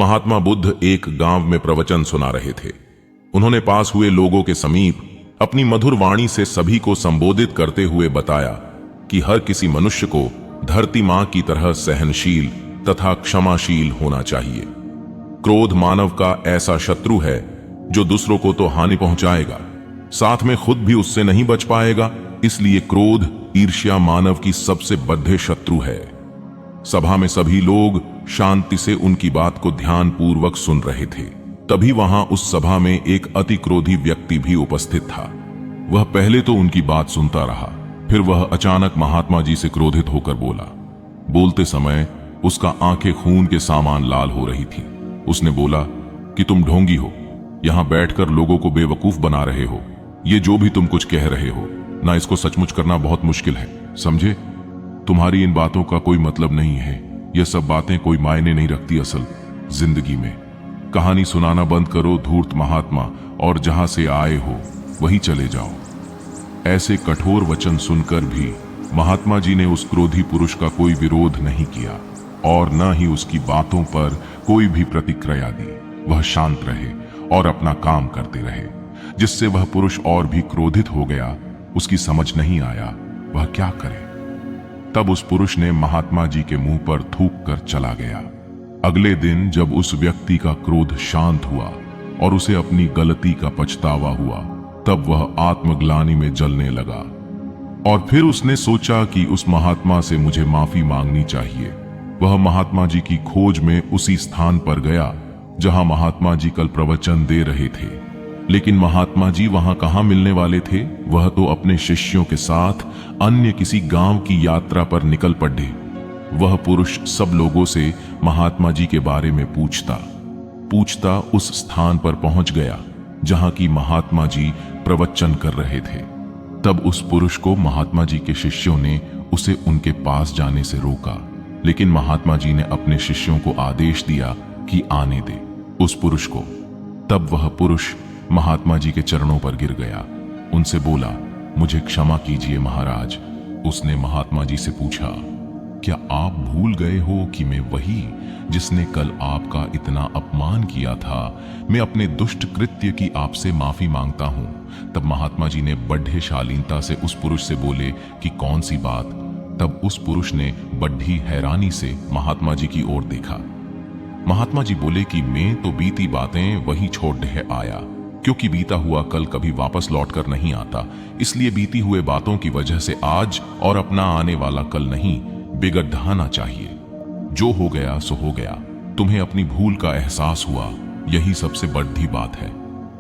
महात्मा बुद्ध एक गांव में प्रवचन सुना रहे थे। उन्होंने पास हुए लोगों के समीप अपनी मधुर वाणी से सभी को संबोधित करते हुए बताया कि हर किसी मनुष्य को धरती मां की तरह सहनशील तथा क्षमाशील होना चाहिए। क्रोध मानव का ऐसा शत्रु है जो दूसरों को तो हानि पहुंचाएगा, साथ में खुद भी उससे नहीं बच पाएगा। इसलिए क्रोध, ईर्ष्या मानव की सबसे बड़े शत्रु है। सभा में सभी लोग शांति से उनकी बात को ध्यानपूर्वक सुन रहे थे। तभी वहां उस सभा में एक अति क्रोधी व्यक्ति भी उपस्थित था। वह पहले तो उनकी बात सुनता रहा, फिर वह अचानक महात्मा जी से क्रोधित होकर बोला। बोलते समय उसका आंखें खून के समान लाल हो रही थी। उसने बोला कि तुम ढोंगी हो, यहां बैठकर लोगों को बेवकूफ बना रहे हो। ये जो भी तुम कुछ कह रहे हो ना, इसको सचमुच करना बहुत मुश्किल है, समझे? तुम्हारी इन बातों का कोई मतलब नहीं है। यह सब बातें कोई मायने नहीं रखती असल जिंदगी में। कहानी सुनाना बंद करो धूर्त महात्मा, और जहां से आए हो वहीं चले जाओ। ऐसे कठोर वचन सुनकर भी महात्मा जी ने उस क्रोधी पुरुष का कोई विरोध नहीं किया और न ही उसकी बातों पर कोई भी प्रतिक्रिया दी। वह शांत रहे और अपना काम करते रहे, जिससे वह पुरुष और भी क्रोधित हो गया। उसकी समझ नहीं आया वह क्या करे। तब उस पुरुष ने महात्मा जी के मुंह पर थूक कर चला गया। अगले दिन जब उस व्यक्ति का क्रोध शांत हुआ और उसे अपनी गलती का पछतावा हुआ, तब वह आत्मग्लानि में जलने लगा और फिर उसने सोचा कि उस महात्मा से मुझे माफी मांगनी चाहिए। वह महात्मा जी की खोज में उसी स्थान पर गया जहां महात्मा जी कल प्रवचन दे रहे थे। लेकिन महात्मा जी वहां कहां मिलने वाले थे? वह तो अपने शिष्यों के साथ अन्य किसी गांव की यात्रा पर निकल पड़े। वह पुरुष सब लोगों से महात्मा जी के बारे में पूछता उस स्थान पर पहुंच गया जहां की महात्मा जी प्रवचन कर रहे थे। तब उस पुरुष को महात्मा जी के शिष्यों ने उसे उनके पास जाने से रोका, लेकिन महात्मा जी ने अपने शिष्यों को आदेश दिया कि आने दे उस पुरुष को। तब वह पुरुष महात्मा जी के चरणों पर गिर गया। उनसे बोला, मुझे क्षमा कीजिए महाराज। उसने महात्मा जी से पूछा, क्या आप भूल गए हो कि मैं वही जिसने कल आपका इतना अपमान किया था? मैं अपने दुष्ट कृत्य की आपसे माफी मांगता हूं। तब महात्मा जी ने बड़े शालीनता से उस पुरुष से बोले कि कौन सी बात? तब उस पुरुष ने बड़ी हैरानी से महात्मा जी की ओर देखा। महात्मा जी बोले कि मैं तो बीती बातें वही छोड़ आया, क्योंकि बीता हुआ कल कभी वापस लौट कर नहीं आता। इसलिए बीती हुए बातों की वजह से आज और अपना आने वाला कल नहीं बिगड़ना चाहिए। जो हो गया सो हो गया। तुम्हें अपनी भूल का एहसास हुआ, यही सबसे बड़ी बात है।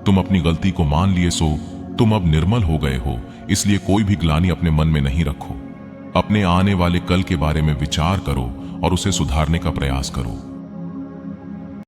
तुम अपनी गलती को मान लिए, सो तुम अब निर्मल हो गए हो। इसलिए कोई भी ग्लानि अपने मन में नहीं रखो। अपने आने वाले कल के बारे में विचार करो और उसे सुधारने का प्रयास करो।